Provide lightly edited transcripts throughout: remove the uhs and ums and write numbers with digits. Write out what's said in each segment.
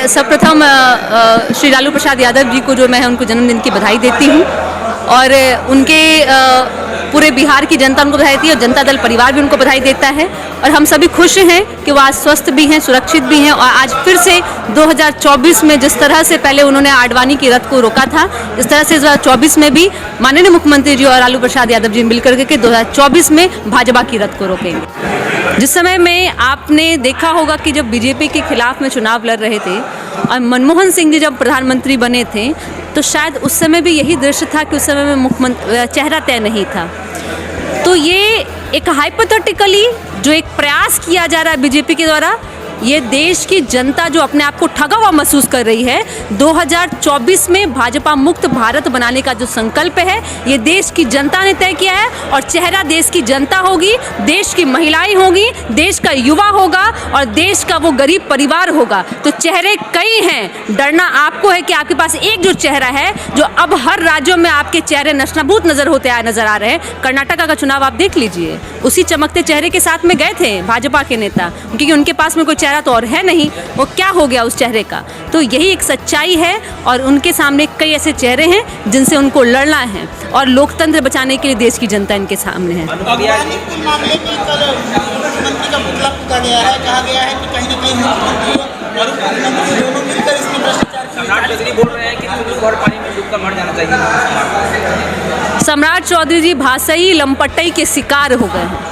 मैं सर्वप्रथम श्री लालू प्रसाद यादव जी को जो मैं उनको जन्मदिन की बधाई देती हूँ और उनके पूरे बिहार की जनता उनको बधाई देती है और जनता दल परिवार भी उनको बधाई देता है। और हम सभी खुश हैं कि वो आज स्वस्थ भी हैं, सुरक्षित भी हैं और आज फिर से 2024 में जिस तरह से पहले उन्होंने आडवाणी की रथ को रोका था, इस तरह से 2024 में भी माननीय मुख्यमंत्री जी और लालू प्रसाद यादव जी मिलकर के 2024 में भाजपा की रथ को रोकेंगे। जिस समय में आपने देखा होगा कि जब बीजेपी के खिलाफ में चुनाव लड़ रहे थे और मनमोहन सिंह जी जब प्रधानमंत्री बने थे तो शायद उस समय भी यही दृश्य था कि उस समय में मुख्यमंत्री चेहरा तय नहीं था। तो ये एक हाइपोथेटिकली जो एक प्रयास किया जा रहा है बीजेपी के द्वारा, ये देश की जनता जो अपने आप को ठगा हुआ महसूस कर रही है, 2024 में भाजपा मुक्त भारत बनाने का जो संकल्प है ये देश की जनता ने तय किया है और चेहरा देश की जनता होगी, देश की महिलाएं होगी, देश का युवा होगा और देश का वो गरीब परिवार होगा। तो चेहरे कई हैं, डरना आपको है कि आपके पास एक जो चेहरा है जो अब हर राज्यों में आपके चेहरे नशनाबूत नजर आ रहे हैं। कर्नाटका का चुनाव आप देख लीजिए, उसी चमकते चेहरे के साथ में गए थे भाजपा के नेता, क्योंकि उनके पास में कोई चेहरा तो और है नहीं, वो क्या हो गया उस चेहरे का। तो यही एक सच्चाई है और उनके सामने कई ऐसे चेहरे हैं जिनसे उनको लड़ना है और लोकतंत्र बचाने के लिए देश की जनता इनके सामने है। मामले में कल मुख्यमंत्री का पुतला फूंका गया है, कहा गया है कि कहीं ना कहीं मुख्यमंत्री और मुख्यमंत्री दोनों मिलकर इसमें भ्रष्टाचार। सम्राट चौधरी बोल रहे हैं कि और पानी में डूबकर मर जाना चाहिए। सम्राट चौधरी जी भाषाई लंपटई के शिकार हो गए हैं।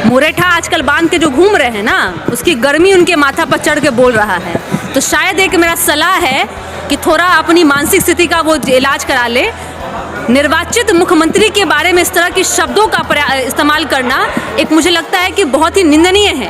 मुरेठा आजकल बांध के जो घूम रहे हैं ना, उसकी गर्मी उनके माथा पर चढ़ के बोल रहा है। तो शायद एक मेरा सलाह है कि थोड़ा अपनी मानसिक स्थिति का वो इलाज करा ले। निर्वाचित मुख्यमंत्री के बारे में इस तरह के शब्दों का इस्तेमाल करना एक मुझे लगता है कि बहुत ही निंदनीय है।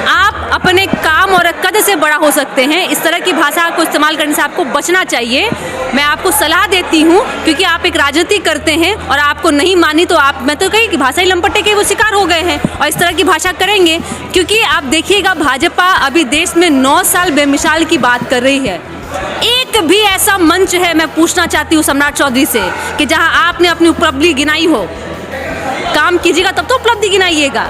आप अपने काम और कद से बड़ा हो सकते हैं, इस तरह की भाषा को इस्तेमाल करने से आपको बचना चाहिए। मैं आपको सलाह देती हूं क्योंकि आप एक राजनीति करते हैं और आपको नहीं मानी तो मैं तो कही कि भाषाई लंपटे के वो शिकार हो गए हैं और इस तरह की भाषा करेंगे। क्योंकि आप देखिएगा भाजपा अभी देश में 9 साल बेमिसाल की बात कर रही है। एक भी ऐसा मंच है, मैं पूछना चाहती हूँ सम्राट चौधरी से, कि जहां आपने अपनी उपलब्धि गिनाई हो। काम कीजिएगा तब तो उपलब्धि गिनाइएगा।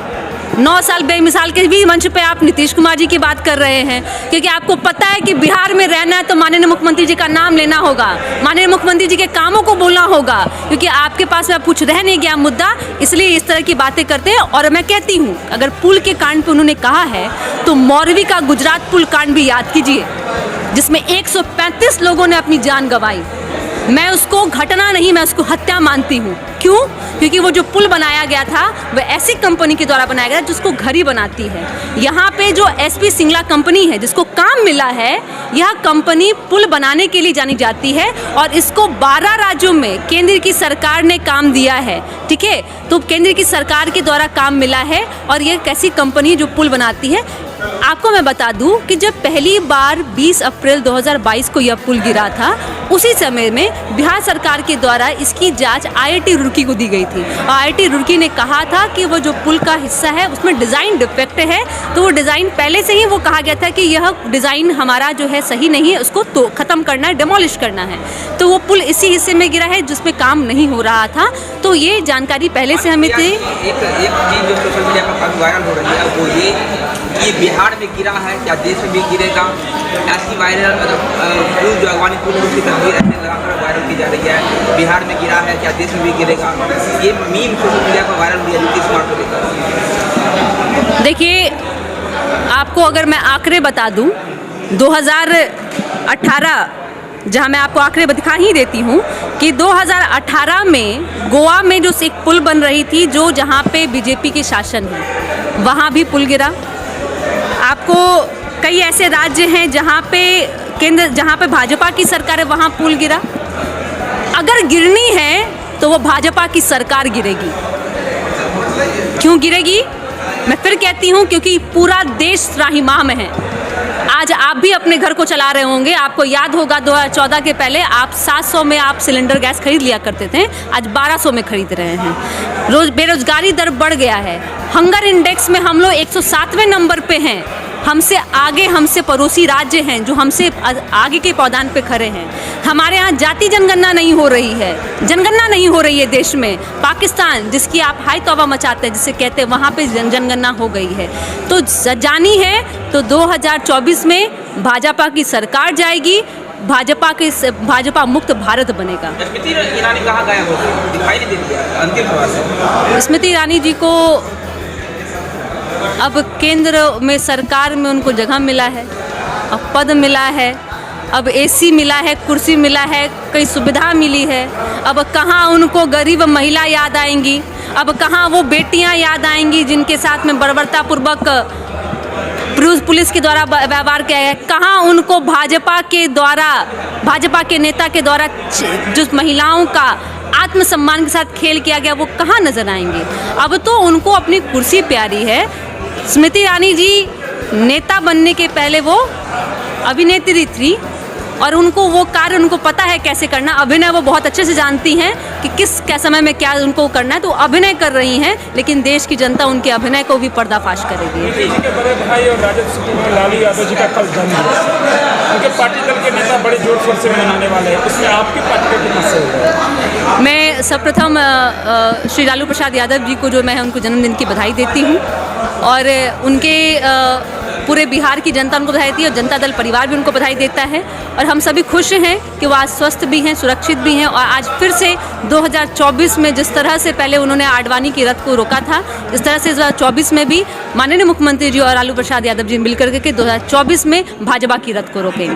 9 साल बेमिसाल के भी मंच पे आप नीतीश कुमार जी की बात कर रहे हैं, क्योंकि आपको पता है कि बिहार में रहना है तो माननीय मुख्यमंत्री जी का नाम लेना होगा, माननीय मुख्यमंत्री जी के कामों को बोलना होगा, क्योंकि आपके पास में कुछ रह नहीं गया मुद्दा, इसलिए इस तरह की बातें करते हैं। और मैं कहती हूँ अगर पुल के कांड पे उन्होंने कहा है तो मौरवी का गुजरात पुल कांड भी याद कीजिए, जिसमें 135 लोगों ने अपनी जान गंवाई। मैं उसको घटना नहीं, मैं उसको हत्या मानती हूँ। क्यों? क्योंकि वो जो पुल बनाया गया था वह ऐसी कंपनी के द्वारा बनाया गया जिसको घड़ी बनाती है। यहाँ पे जो एसपी सिंगला कंपनी है जिसको काम मिला है, यह कंपनी पुल बनाने के लिए जानी जाती है और इसको 12 राज्यों में केंद्र की सरकार ने काम दिया है। ठीक है, तो केंद्र की सरकार के द्वारा काम मिला है और ये कैसी कंपनी जो पुल बनाती है। आपको मैं बता दूं कि जब पहली बार 20 अप्रैल 2022 को यह पुल गिरा था, उसी समय में बिहार सरकार के द्वारा इसकी जांच IIT रुड़की को दी गई थी और IIT रुड़की ने कहा था कि वो जो पुल का हिस्सा है उसमें डिज़ाइन डिफेक्ट है। तो वो डिज़ाइन पहले से ही वो कहा गया था कि यह डिज़ाइन हमारा जो है सही नहीं है, उसको तो ख़त्म करना है, डेमोलिश करना है। तो वो पुल इसी हिस्से में गिरा है जिसमें काम नहीं हो रहा था। तो ये जानकारी पहले से हमें थी। एक चीज़ जो सोशल मीडिया पर काफ़ी वायरल हो रही है वो ये बिहार में गिरा है, क्या देश में भी गिरेगा? ऐसी वायरल पुल जो अगवानी पुल उसकी तस्वीर ऐसे लगाकर वायरल की जा रही है, बिहार में गिरा है, क्या देश में भी गिरेगा? ये मीम सोशल मीडिया पर वायरल हुई है नीतीश कुमार को लेकर। देखिए, आपको अगर मैं आंकड़े बता दूं, 2018 जहां मैं आपको आंकड़े दिखा ही देती हूं कि 2018 में गोवा में जो एक पुल बन रही थी जो जहां पे बीजेपी के शासन है, वहां भी पुल गिरा। आपको कई ऐसे राज्य हैं जहां पे भाजपा की सरकार है, वहां पुल गिरा। अगर गिरनी है तो वो भाजपा की सरकार गिरेगी। क्यों गिरेगी? मैं फिर कहती हूं क्योंकि पूरा देश त्राहिमाम है। आज आप भी अपने घर को चला रहे होंगे, आपको याद होगा 2014 के पहले आप 700 में आप सिलेंडर गैस खरीद लिया करते थे, आज 1200 में खरीद रहे हैं। बेरोजगारी दर बढ़ गया है। हंगर इंडेक्स में हम लोग 107वें नंबर पे हैं। हमसे आगे, हमसे पड़ोसी राज्य हैं जो हमसे आगे के पायदान पे खड़े हैं। हमारे यहाँ जाति जनगणना नहीं हो रही है, जनगणना नहीं हो रही है देश में। पाकिस्तान जिसकी आप हाय तौबा मचाते हैं, जिसे कहते हैं, वहाँ पे जनगणना हो गई है। तो जानी है तो 2024 में भाजपा की सरकार जाएगी, भाजपा मुक्त भारत बनेगा। स्मृति ईरानी कहाँ गायब हो गई, दिखाई नहीं देती है? अंतिम सवाल है। स्मृति ईरानी जी को अब केंद्र में सरकार में उनको जगह मिला है, अब पद मिला है, अब एसी मिला है, कुर्सी मिला है, कई सुविधा मिली है। अब कहाँ उनको गरीब महिला याद आएंगी, अब कहाँ वो बेटियां याद आएंगी जिनके साथ में बर्बरतापूर्वक पुलिस के द्वारा व्यवहार किया है। कहाँ उनको भाजपा के नेता के द्वारा जो महिलाओं का आत्मसम्मान के साथ खेल किया गया, वो कहाँ नजर आएंगे? अब तो उनको अपनी कुर्सी प्यारी है। स्मृति ईरानी जी नेता बनने के पहले वो अभिनेत्री थी और उनको वो कार्य उनको पता है कैसे करना। अभिनय वो बहुत अच्छे से जानती हैं कि किस क्या समय में क्या उनको करना है, तो अभिनय कर रही हैं, लेकिन देश की जनता उनके अभिनय को भी पर्दाफाश करेगी। किसी के बड़े भाई और राजद सुप्रीमो लालू यादव जी का कल जन्मदिन है, उनके पार्टी दल के नेता बड़े जोर शोर से मनाने वाले हैं, उसमें आपकी पार्टी का कितना सहयोग है? मैं सर्वप्रथम श्री लालू प्रसाद यादव जी को जो मैं उनको जन्मदिन की बधाई देती हूँ और उनके पूरे बिहार की जनता उनको बधाई देती है और जनता दल परिवार भी उनको बधाई देता है। और हम सभी खुश हैं कि वो आज स्वस्थ भी हैं, सुरक्षित भी हैं और आज फिर से 2024 में जिस तरह से पहले उन्होंने आडवाणी की रथ को रोका था, इस तरह से 2024 में भी माननीय मुख्यमंत्री जी और लालू प्रसाद यादव जी मिलकर के 2024 में भाजपा की रथ को रोकेंगे।